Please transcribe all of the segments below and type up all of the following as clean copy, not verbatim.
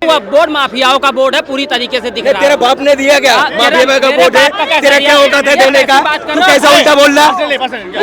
Board माफियाओं का board है, पूरी तरीके से दिख रहा है। तेरे बाप ने दिया क्या? माफिया का बोर्ड है, तेरा क्या औकात है देने का? तू कैसा उल्टा बोल रहा?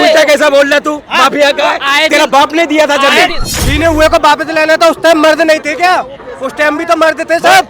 उल्टा कैसा बोल रहा तू? माफिया का तेरा बाप ने दिया था जब छीने हुए को वापस लेना था। उस टाइम मर्द नहीं थे क्या? उस टाइम भी तो मर्द थे सब,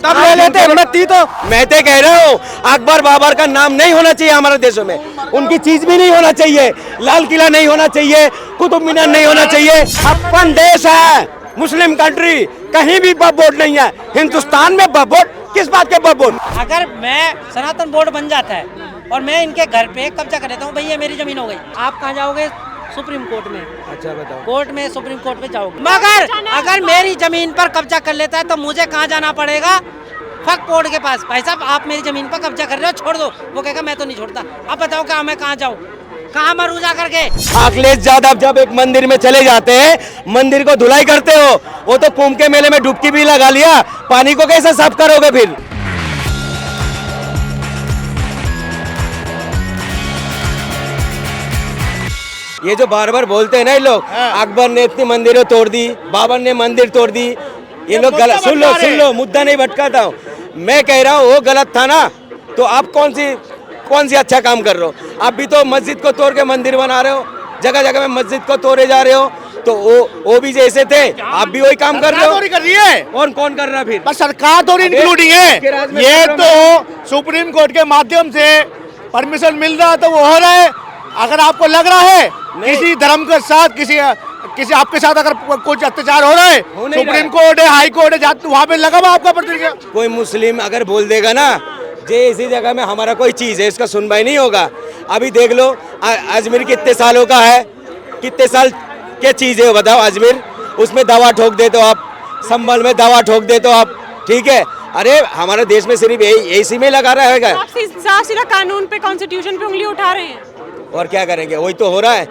तब ले लेते, हिम्मत थी तो। मैं तो कह रहा हूँ अकबर बाबर का नाम नहीं होना चाहिए हमारे देशों में, उनकी चीज भी नहीं होना चाहिए, लाल किला नहीं होना चाहिए, कुतुब मीनार नहीं होना चाहिए। अपन देश है, मुस्लिम कंट्री, कहीं भी वक्फ बोर्ड नहीं है। हिंदुस्तान में वक्फ बोर्ड, किस बात के वक्फ बोर्ड? अगर मैं सनातन बोर्ड बन जाता है और मैं इनके घर पे कब्जा कर लेता हूँ, भैया मेरी जमीन हो गई, आप कहाँ जाओगे? सुप्रीम कोर्ट में। अच्छा बताओ। कोर्ट में, सुप्रीम कोर्ट में जाओगे। मगर अगर मेरी जमीन पर कब्जा कर लेता है तो मुझे कहाँ जाना पड़ेगा? वक्फ बोर्ड के पास। भाई साहब आप मेरी जमीन पर कब्जा कर रहे हो, छोड़ दो। वो कहेगा मैं तो नहीं छोड़ता। अब बताओ क्या मैं कहाँ जाऊँ, कहाँ मरू जा करके? अखिलेश यादव जब एक मंदिर में चले जाते हैं, मंदिर को धुलाई करते हो, वो तो कुंभ के मेले में डुबकी भी लगा लिया, पानी को कैसे साफ करोगे फिर? ये जो बार बार बोलते हैं ना ये लोग, अकबर ने इतनी मंदिरें तोड़ दी, बाबर ने मंदिर तोड़ दी, ये लोग गलत। सुन लो, मुद्दा नहीं भटकाता हूँ मैं, कह रहा हूँ वो गलत था ना, तो आप कौन सी अच्छा काम कर रहे हो? आप भी तो मस्जिद को तोड़ के मंदिर बना रहे हो, जगह जगह में मस्जिद को तोड़े जा रहे हो, तो वो भी जैसे थे आप भी वही काम कर रहे हो। कर रही है और कौन कर रहा है फिर? बस सरकार थोड़ी इंक्लूडिंग है। ये तो सुप्रीम कोर्ट के माध्यम से परमिशन मिल रहा है तो वो हो रहा है। अगर आपको लग रहा है किसी धर्म के साथ किसी आपके साथ अगर कुछ अत्याचार हो रहा है, सुप्रीम कोर्ट है, हाई कोर्ट है, वहाँ पे लगा हुआ आपका प्रतिक्रिया। कोई मुस्लिम अगर बोल देगा ना जे इसी जगह में हमारा कोई चीज़ है, इसका सुनवाई नहीं होगा। अभी देख लो अजमेर कितने सालों का है, कितने साल क्या चीज़ है बताओ? अजमेर, उसमें दवा ठोक दे तो आप, संभल में दवा ठोक दे तो आप, ठीक है। अरे हमारे देश में सिर्फ इसी में लगा रहा है। साफ सीधा कानून पे, कॉन्स्टिट्यूशन पे उंगली उठा रहे हैं। और क्या करेंगे? वही तो हो रहा है।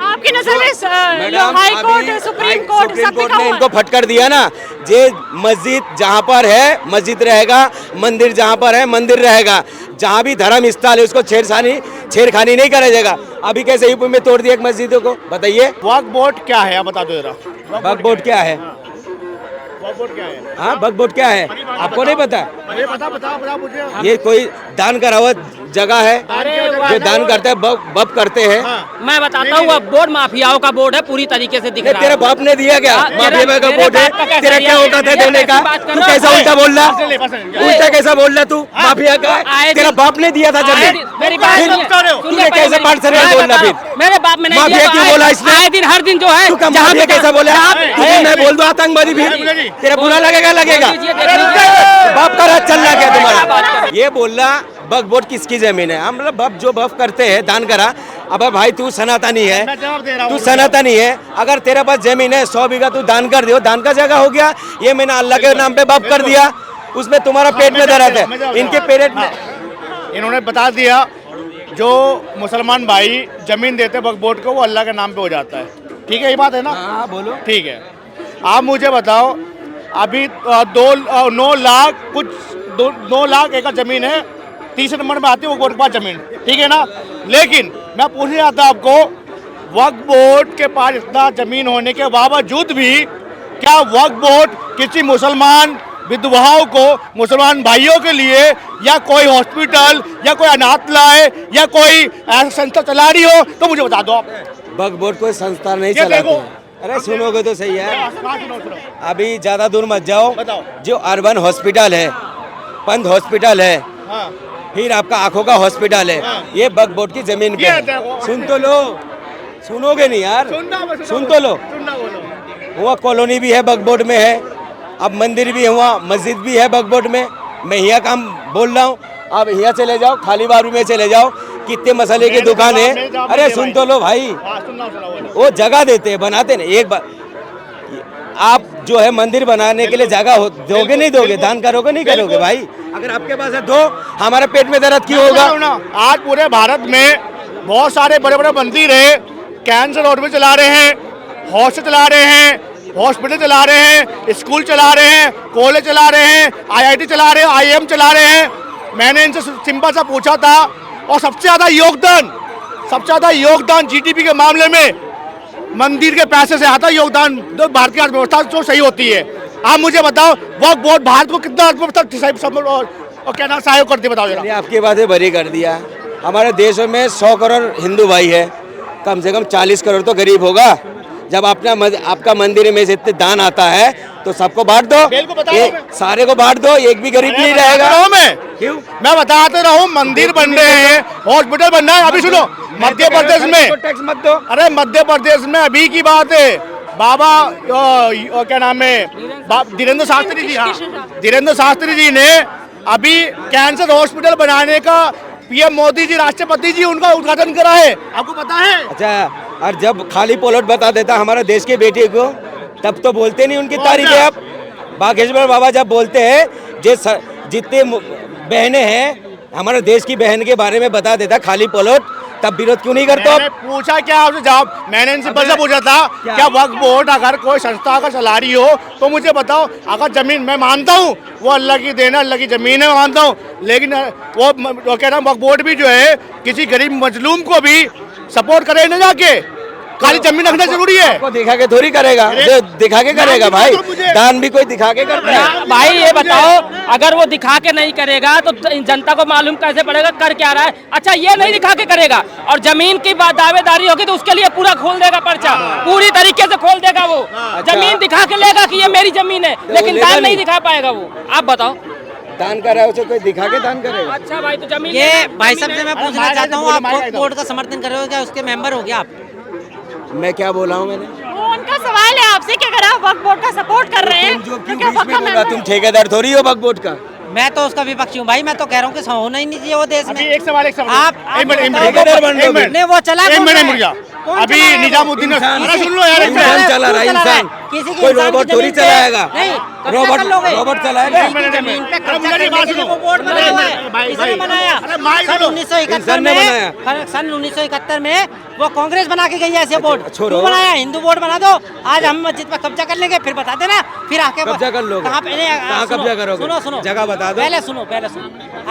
आपकी नजर में हाई कोर्ट, सुप्रीम कोर्ट ने इनको फटकार दिया ना, जे मस्जिद जहाँ पर है मस्जिद रहेगा, मंदिर जहाँ पर है मंदिर रहेगा, जहाँ भी धर्म स्थल है उसको छेड़खानी नहीं करा जाएगा। अभी कैसे यूपी में तोड़ दिया एक मस्जिदों को, बताइए। वक्फ बोर्ड क्या है आप बता दो जरा। वक्फ बोर्ड क्या है? वक्फ बोर्ड क्या है? हाँ वक्फ बोर्ड क्या है आपको नहीं पता? बता मुझे। ये कोई दान करा हुआ जगह है जो दान करते हैं, वक्फ करते हैं। मैं बताता हूँ, बोर्ड माफियाओं का बोर्ड है, पूरी तरीके से दिख रहा है। तेरे बाप ने दिया क्या? माफिया का बोर्ड है, तेरा क्या औकात है देने का? तू कैसा उल्टा बोल रहा? उल्टा कैसा बोल रहा तू? माफिया का तेरा बाप ने दिया था जब, मेरी बात तूने कैसे पार्ट से बोल रहा? फिर मेरे बाप में नहीं माफिया क्यों बोला इसने? आए दिन हर दिन जो है, जहाँ पे कैसा बोला? मैं बोल दूं आतंकवादी भी, तेरा बुरा लगेगा? बाप का राज चल रहा क्या तुम्हारा? ये बोल रहा वक्फ बोर्ड किसकी जमीन है? हम मतलब जो वक्फ करते हैं दान करा। अब भाई तू सनातनी है, तू सनातनी है, अगर तेरे पास जमीन है 100 बीघा तू दान कर दियो, दान का जगह हो गया। ये मैंने अल्लाह के नाम पे वक्फ कर दिया, उसमें तुम्हारा पेट में दर्द है, इनके पेट में। इन्होंने बता दिया जो मुसलमान भाई जमीन देते वक्फ बोर्ड को वो अल्लाह के नाम पे हो जाता है। ठीक है, ये बात है ना? हाँ बोलो। ठीक है, आप मुझे बताओ अभी 9 लाख एकड़ जमीन है, तीसरे नंबर में आती है वो बोर्ड के पास जमीन, ठीक है ना? लेकिन मैं पूछना चाहता हूं आपको, वक्फ बोर्ड के पास इतना जमीन होने के बावजूद भी क्या वक्फ बोर्ड किसी मुसलमान विधवाओं को, मुसलमान भाइयों के लिए या कोई हॉस्पिटल या कोई अनाथालय या कोई ऐसा संस्था चला रही हो तो मुझे बता दो आप। वक्फ बोर्ड कोई संस्था नहीं चलाते। अरे सुनोगे तो सही है, अभी ज्यादा दूर मत जाओ। जो अर्बन हॉस्पिटल है, पंत हॉस्पिटल है, फिर आपका आंखों का हॉस्पिटल है, ये वक्फ बोर्ड की जमीन पे है। सुन तो लो, सुनोगे नहीं यार, सुन तो लो। वहाँ कॉलोनी भी है वक्फ बोर्ड में है, अब मंदिर भी है, वहाँ मस्जिद भी है वक्फ बोर्ड में। मैं यहाँ काम बोल रहा हूँ, अब यहाँ चले जाओ, खाली बारू में चले जाओ, कितने मसाले की दुकान है। अरे सुन तो लो भाई, वो जगह देते हैं, बनाते नहीं। एक बार आप जो है मंदिर बनाने के लिए जगह दोगे नहीं दोगे? दान करोगे नहीं करोगे? भाई अगर आपके पास है दो, हमारे पेट में दर्द क्यों होगा? आज पूरे भारत में बहुत सारे बड़े बड़े मंदिर है, कैंसर रोड में चला रहे हैं, हॉस्टल चला रहे हैं, हॉस्पिटल चला रहे हैं, स्कूल चला रहे हैं, कॉलेज चला रहे हैं, IIT चला रहे हैं, IIM चला रहे हैं। मैंने इनसे सिंपल सा पूछा था, और सबसे ज़्यादा योगदान GDP के मामले में मंदिर के पैसे से आता है योगदान। तो भारत की अर्थव्यवस्था जो सही होती है, आप मुझे बताओ वक्फ बोर्ड भारत को कितना और क्या नाम सहयोग करती है, बताओ जरा। मैंने आपकी बातें भरी कर दिया। हमारे देश में 100 करोड़ हिंदू भाई है, कम से कम 40 करोड़ तो गरीब होगा। जब आपका मंदिर में से इतने दान आता है तो सबको बांट दो, बिल्कुल बता रहा हूं मैं। सारे को बांट दो, एक भी गरीब नहीं रहेगा। क्यों? मैं बताते रहा हूँ, मंदिर बन रहे हैं, हॉस्पिटल बन रहा है। अभी सुनो, मध्य प्रदेश में टैक्स मत दो। अरे मध्य प्रदेश में अभी की बात है, बाबा क्या नाम है, धीरेन्द्र शास्त्री जी, हाँ धीरेन्द्र शास्त्री जी ने अभी कैंसर हॉस्पिटल बनाने का पीएम मोदी जी, राष्ट्रपति जी, उनका उद्घाटन करा है, आपको पता है? अच्छा, और जब खाली पोलट बता देता हमारा देश के बेटे को, तब तो बोलते नहीं उनकी तारीफ है। आप बागेश्वर बाबा जब बोलते हैं, जितने बहनें हैं हमारे देश की बहन के बारे में बता देता खाली पोलट, तब विरोध क्यों नहीं करते? मैंने पूछा क्या आपसे जवाब, मैंने इनसे बस पूछा था क्या वक्फ बोर्ड अगर कोई संस्था अगर चला रही हो तो मुझे बताओ। अगर जमीन, मैं मानता हूँ वो अल्लाह की देन है, अल्लाह की जमीन है, मैं मानता हूँ, लेकिन वो कह रहा हूँ वक्फ बोर्ड भी जो है किसी गरीब मजलूम को भी सपोर्ट करे ना, जाके खाली जमीन रखना जरूरी है। को दिखा के थोड़ी करेगा, जो दिखा के करेगा भाई, दान भी कोई दिखा के करता है। भाई ये बताओ, अगर वो दिखा के नहीं करेगा तो जनता को मालूम कैसे पड़ेगा कर क्या रहा है? अच्छा, ये नहीं दिखा के करेगा और जमीन की दावेदारी होगी तो उसके लिए पूरा खोल देगा पर्चा, पूरी तरीके से खोल देगा वो। जमीन दिखा के लेगा कि ये मेरी जमीन है, लेकिन दान नहीं दिखा पाएगा वो। आप बताओ, दान कर रहा है उसे कोई दिखा के दान करेगा? अच्छा भाई, तो जमीन ये भाई साहब से मैं पूछना चाहता हूँ, आप वक्फ बोर्ड का समर्थन कर रहे हो क्या? उसके मेंबर हो गया आप? मैं क्या बोला हूँ मैंने? वो उनका सवाल है आपसे कि अगर आप वक्फ बोर्ड का सपोर्ट कर रहे हैं तुम जो तो क्यों क्या बीच वक्फ में का बोला? member- तुम ठेकेदार थोड़ी हो वक्फ बोर्ड का। मैं तो उसका विपक्षी हूँ भाई, मैं तो कह रहा हूँ कि होना ही नहीं चाहिए वो देश अभी में। एक सवाल आप एक मिनट ठेकेदार बन लो फिर। नहीं, वो चला एक कौन मिनट रहा है? मुड़ जा। कौन अभी चला रहा है वो? निजामुद्दीन, इंसान- अरे सुन लो यार, एक इंसान मिनट। चला रहा है, क्यों चला रहा है? इंसान। किसी की कोई इंसान की रोबोट थोड़ी जमीन पे- चलाएगा। नहीं, कब्जा रोबोट- कर लोगे। रोबोट चलाएगा? किसी की जमीन पे कब्जा मुझे करने बात के लिए सुनो। वो बोर्ड बना हुआ है। भाई, किसने भाई। बनाया? अरे माइक सन सुनो। 1971 इंसान ने में, सन 1971 में वो कांग्रेस बना के गई है ऐसे बोर्ड। छोड़ो। क्यों बनाया? हिंदू बोर्ड बना दो, आज हम मस्जिद पर कब्जा कर लेंगे, फिर बता देना, फिर आके कब्जा कर लोगे? कहाँ पे? कहाँ सुनो, कब्जा करोगे? सुनो सुनो, जगह बता दो। पहले सुनो।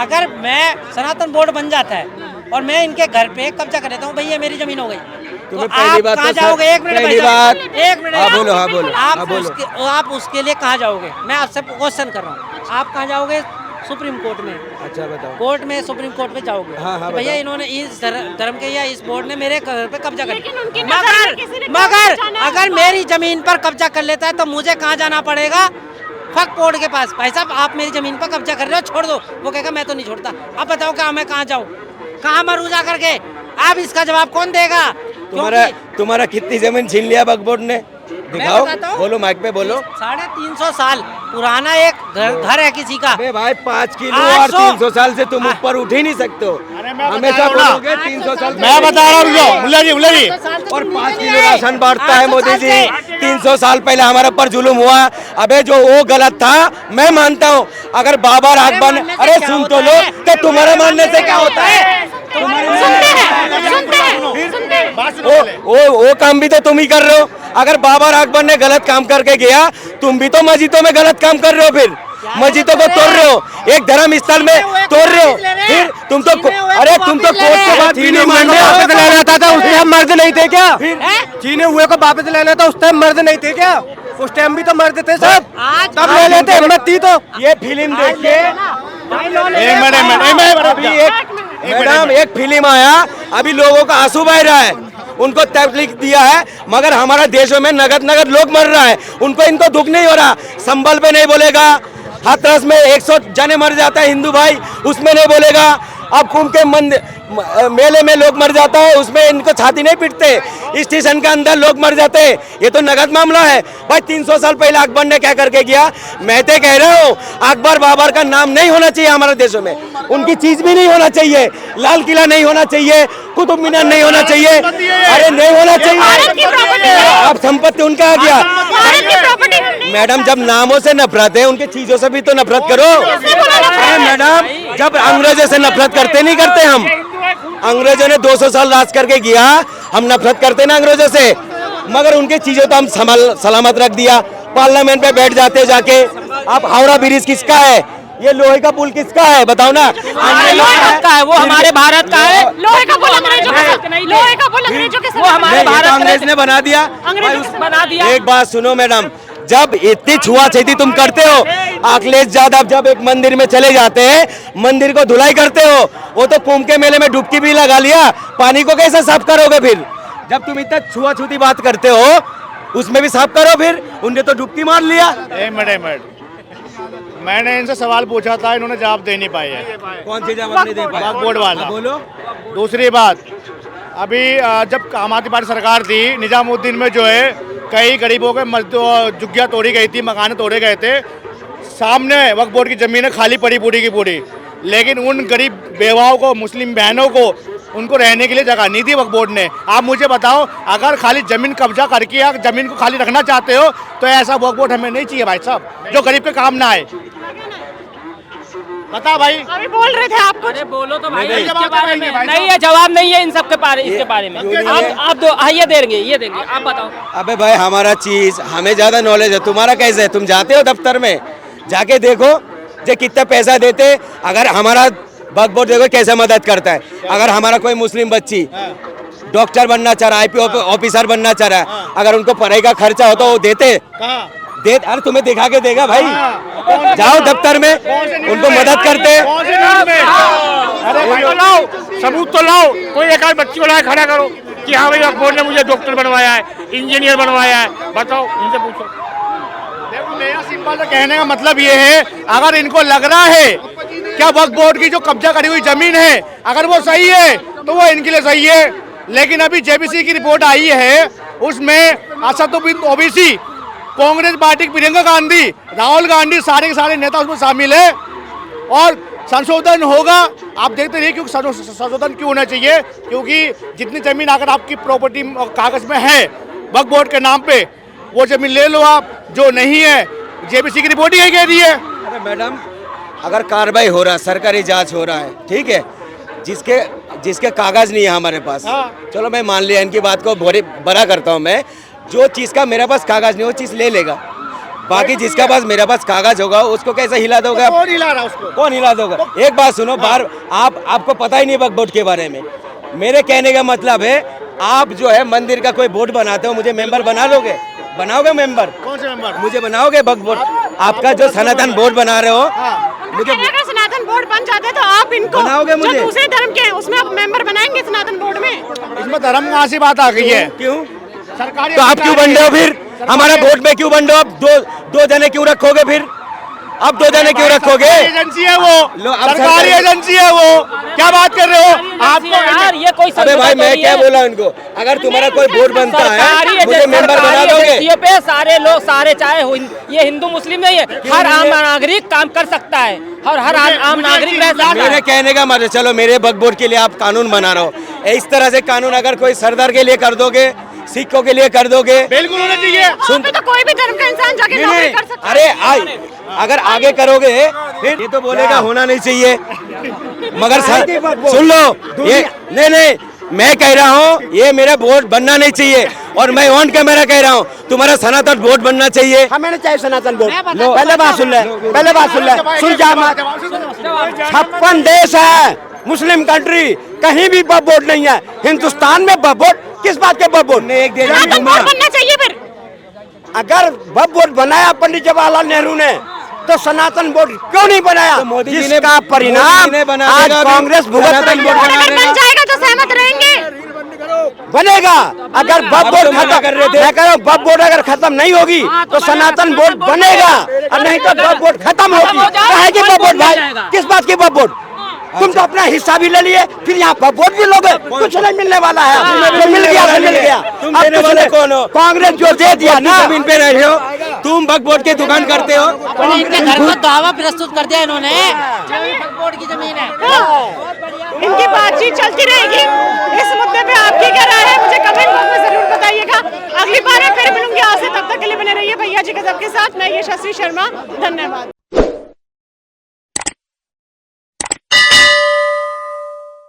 अगर मैं सनातन बोर्ड बन जाता है और मैं इनके घर पे कब्जा कर लेता हूँ, भैया मेरी जमीन हो गई, तो तुम्हें पहली आप बात कहाँ तो जाओगे? एक मिनट पहली भाई साहब, बात- एक मिनट। हाँ, बोलो, हाँ, बोलो, हाँ, बोलो। आप उसके लिए कहाँ जाओगे? मैं आपसे क्वेश्चन कर रहा हूँ, आप कहाँ जाओगे? सुप्रीम कोर्ट में। अच्छा बताओ। कोर्ट में, सुप्रीम कोर्ट में जाओगे। हाँ, हाँ, तो भैया बताओ। इन्होंने इस धर्म के या इस बोर्ड ने मेरे घर पे कब्जा कर लेकिन उनकी लिया। नजर में किसी ने मगर कब्जा ना अगर कर मेरी जमीन पर कब्जा कर लेता है तो मुझे कहाँ जाना पड़ेगा? वक्फ बोर्ड के पास। भाई साहब, आप मेरी जमीन पर कब्जा कर रहे हो, छोड़ दो। वो कहेगा मैं तो नहीं छोड़ता। अब बताओ क्या मैं कहाँ जाऊँ, कहाँ मरू जा करके? अब इसका जवाब कौन देगा? तुम्हारा कितनी जमीन छीन लिया वक्फ बोर्ड ने? दिखाओ, बताता हूँ। बोलो, माइक पे बोलो। 350 साल पुराना एक घर है किसी का। अबे भाई 5 किलो और 800 300 साल से तुम ऊपर उठ ही नहीं सकते हो। अरे मैं बता हमेशा रहा हूँ ना। बोलोगे 300 साल। मैं बता रहा हूँ, मुल्ला जी और 5 किलो राशन बांटता है मोदी जी। 300 साल पहले हमारे ऊपर जुलुम हुआ। अबे जो वो गलत था, मैं मानता हूँ। अगर बाबर अकबर, मानने से अरे क्या सुन होता तो लो, है? तो तुम्हारा मानने से क्या होता है? वो काम भी तो तुम ही कर रहे हो। अगर बाबर अकबर ने गलत काम करके गया, तुम भी तो मस्जिदों में गलत काम कर रहे हो। फिर मस्जिदों को तोड़ रहे हो, एक धर्म स्थल में तोड़ रहे हो। फिर तुम तो अरे तुम तो कोर्ट के बाद भी नहीं मान रहे हो। लेना था उस टाइम मर्द नहीं थे क्या? चीने हुए को वापस लेना था, उस टाइम मर्द नहीं थे क्या? उस टाइम भी तो मर्द थे सब, तब ले लेते, हिम्मत थी तो। ये फिल्म देख के मैडम, एक फिल्म आया, अभी लोगों का आंसू बह रहा है, उनको तकलीफ दिया है, मगर हमारा देशों में नगद लोग मर रहा है, इनको दुख नहीं हो रहा। संबल पे नहीं बोलेगा, हाथरस में 100 जने मर जाता है हिंदू भाई, उसमें नहीं बोलेगा। अब कुंभ के मेले में लोग मर जाता है, उसमें इनको छाती नहीं पीटते। स्टेशन के अंदर लोग मर जाते हैं, ये तो नगद मामला है भाई। 300 साल पहले अकबर ने क्या करके किया? मैं तो कह रहा हूँ, अकबर बाबर का नाम नहीं होना चाहिए हमारे देशों में, उनकी चीज भी नहीं होना चाहिए। लाल किला नहीं होना चाहिए, कुतुब मीनार नहीं होना चाहिए, अरे नहीं होना चाहिए। अब संपत्ति उनका आ गया। मैडम, जब नामों से नफरत है, उनके चीजों से भी तो नफरत करो। अरे मैडम, जब अंग्रेजों से नफरत करते नहीं करते हम? अंग्रेजों ने 200 साल राज करके गया, हम नफरत करते ना अंग्रेजों से, मगर उनके चीजों तो हम सलामत रख दिया। पार्लियामेंट पे बैठ जाते जाके। अब हावड़ा ब्रिज किसका है? ये लोहे का पुल किसका है? बताओ ना। का है वो हमारे भारत का है। लोहे का पुल अंग्रेजों के साथ नहीं, लोहे का पुल अंग्रेजों के साथ वो हमारे नहीं, ये तो भारत अंग्रेज ने बना दिया। अंग्रेज बना दिया। एक बात सुनो मैडम, जब इतनी छुआछूती तुम करते हो, अखिलेश यादव जब एक मंदिर में चले जाते हैं, मंदिर को धुलाई करते हो, वो तो कुंभ के मेले में डुबकी भी लगा लिया, पानी को कैसे साफ करोगे फिर? जब तुम इतना छुआछूती बात करते हो, उसमें भी साफ करो फिर। उनने तो डुबकी मार लिया। एक मिनट, मैंने इनसे सवाल पूछा था, इन्होंने जवाब दे नहीं पाए है। कौन सी जवाब नहीं दे पाए? वक्फ बोर्ड वाला। बोलो। दूसरी बात, अभी जब आम आदमी पार्टी सरकार थी, निजामुद्दीन में जो है कई गरीबों के झुग्गियाँ तोड़ी गई थी, मकान तोड़े गए थे, सामने वक्फ बोर्ड की जमीनें खाली पड़ी पूरी की पूरी, लेकिन उन गरीब बेवाओं को, मुस्लिम बहनों को, उनको रहने के लिए जगह नहीं दी वक्फ बोर्ड ने। आप मुझे बताओ, अगर खाली जमीन कब्जा करके या जमीन को खाली रखना चाहते हो तो ऐसा वक्फ बोर्ड हमें नहीं चाहिए भाई साहब, जो गरीब के काम ना आए। बता भाई, अभी बोल रहे थे आप कुछ। अरे बोलो तो भाई, नहीं, इसके जवाब बारे देंगे में भाई नहीं साहब। है, जवाब नहीं है इन सब के बारे, इसके बारे में। आप दो, ये देंगे, आप बताओ। अबे भाई, हमारा चीज हमें ज्यादा नॉलेज है, तुम्हारा कैसे है? तुम जाते हो दफ्तर में, जाके देखो जो कितना पैसा देते। अगर हमारा वक्फ बोर्ड देखो कैसे मदद करता है। अगर हमारा कोई मुस्लिम बच्ची डॉक्टर बनना चाह रहा है, IP ऑफिसर बनना चाह रहा है, अगर उनको पढ़ाई का खर्चा हो तो वो देते। अरे तुम्हें दिखा के देगा भाई, जाओ दफ्तर में, उनको मदद करते। अरे भाई तो लाओ, सबूत तो लाओ, कोई एक आध बच्ची को लाए खड़ा करो कि हाँ भाई वक्फ बोर्ड ने मुझे डॉक्टर बनवाया है, इंजीनियर बनवाया है, बताओ, इनसे पूछो। देखो, मेरा सिंपल कहने का मतलब ये है, अगर इनको लग रहा है क्या वक्फ बोर्ड की जो कब्जा करी हुई जमीन है, अगर वो सही है तो वो इनके लिए सही है। लेकिन अभी JPC की रिपोर्ट आई है, उसमें असदुद्दीन ओवैसी, कांग्रेस पार्टी की प्रियंका गांधी, राहुल गांधी, सारे के सारे नेता उसमें शामिल है और संशोधन होगा। आप देखते रहिए, क्योंकि संशोधन क्यों होना चाहिए, क्योंकि जितनी जमीन अगर आपकी प्रॉपर्टी कागज में है वक्फ बोर्ड के नाम पे, वो जमीन ले लो आप, जो नहीं है JPC की रिपोर्ट ही कह रही है। अरे मैडम, अगर कार्रवाई हो रहा है, सरकारी जांच हो रहा है, ठीक है, जिसके कागज नहीं है हमारे पास, चलो मैं मान लिया, इनकी बात को बड़ा करता हूँ मैं, जो चीज़ का मेरे पास कागज नहीं वो चीज़ ले लेगा, बाकी जिसका पास मेरे पास कागज होगा उसको कैसे हिला दोगे? तो कौन हिला रहा उसको? कौन हिला दोगे? एक बात सुनो, आपको पता ही नहीं वक्फ बोर्ड के बारे में। मेरे कहने का मतलब है, आप जो है मंदिर का कोई बोर्ड बनाते हो, मुझे मेंबर बना लोगे? बनाओगे मेंबर? कौन से मेंबर? मुझे बनाओगे वक्फ बोर्ड? आपका जो सनातन बोर्ड बना रहे हो, मुझे अगर सनातन बोर्ड बन जाते तो आप इनको बनाओगे मुझे? जो दूसरे धर्म के हैं उसमें आप मेंबर बनाएंगे सनातन बोर्ड में? इसमें धर्म कहाँ से बात आ गई है? क्यों? सरकारी तो आप क्यों बन रहे हो फिर? हमारा वोट में क्यों बन रहे हो? आप दो जने क्यों रखोगे फिर? अब 2 जने क्यों रखोगे? एजेंसी है वो, लो, अब सरकारी एजेंसी है वो, क्या बात कर रहे हो आपको? यार ये कोई अबे भाई, मैं क्या बोला उनको? अगर तुम्हारा कोई बोर्ड बनता है, मुझे मेंबर बना दोगे? पे सारे लोग, सारे चाहे ये हिंदू मुस्लिम नहीं है, हर आम नागरिक काम कर सकता है और हर आम नागरिक रह सकता है। मेरे कहने का मतलब, चलो मेरे वक्फ बोर्ड के लिए आप कानून बना रहे हो, इस तरह से कानून अगर कोई सरदार के लिए कर दोगे, सिखों के लिए कर दोगे, बिल्कुल होना चाहिए। सुन तो कोई भी धर्म का इंसान जाके नौकरी कर सकता है। अरे अगर आगे करोगे फिर ये तो बोलेगा होना नहीं चाहिए, मगर सुन लो, ये नहीं, मैं कह रहा हूँ ये मेरा वोट बनना नहीं चाहिए, और मैं ऑन कैमरा कह रहा हूँ तुम्हारा सनातन वोट बनना चाहिए। हमें नहीं चाहिए सनातन वोट। पहले बात सुन ले, सुन जा मत। 56 देश है, मुस्लिम कंट्री, कहीं भी वक्फ बोर्ड नहीं है। हिंदुस्तान में वक्फ बोर्ड, किस बात के वक्फ बोर्ड? ने एक देश सनातन बोर्ड बनना चाहिए फिर। अगर वक्फ बोर्ड बनाया पंडित जवाहरलाल नेहरू ने, तो सनातन बोर्ड क्यों नहीं बनाया? तो मोदी जी ने, जिसका परिणाम आज कांग्रेस भुगत रही है। अगर बन जाएगा तो सहमत रहेंगे। बनेगा। अगर वक्फ बोर्ड खत्म कर रहे थे, मैं कह रहा हूँ वक्फ बोर्ड अगर खत्म नहीं होगी तो सनातन बोर्ड बनेगा, और नहीं तो वक्फ बोर्ड खत्म होगी। कहेगी वक्फ बोर्ड भाई, किस बात की वक्फ बोर्ड? तुम तो अपना हिस्सा भी ले लिए, फिर यहाँ वक्फ बोर्ड भी लोगे, कुछ नहीं मिलने वाला है। जो मिल गया तो मिल गया। तुम देने वाले कौन हो? कांग्रेस जो दे दिया ना, जमीन पे रह रहे हो तुम, वक्फ बोर्ड की दुकान करते हो। इनके घर में दावा प्रस्तुत कर दिया इन्होंने, वक्फ बोर्ड की जमीन है। इनकी बातचीत चलती रहेगी। इस मुद्दे पे आपकी क्या राय है, मुझे कमेंट बॉक्स में जरूर बताइएगा। अगली बार फिर मिलूंगी आपसे, तब तक के लिए बने रहिए भैया जी गजब के साथ। मैं यशस्वी शर्मा, धन्यवाद।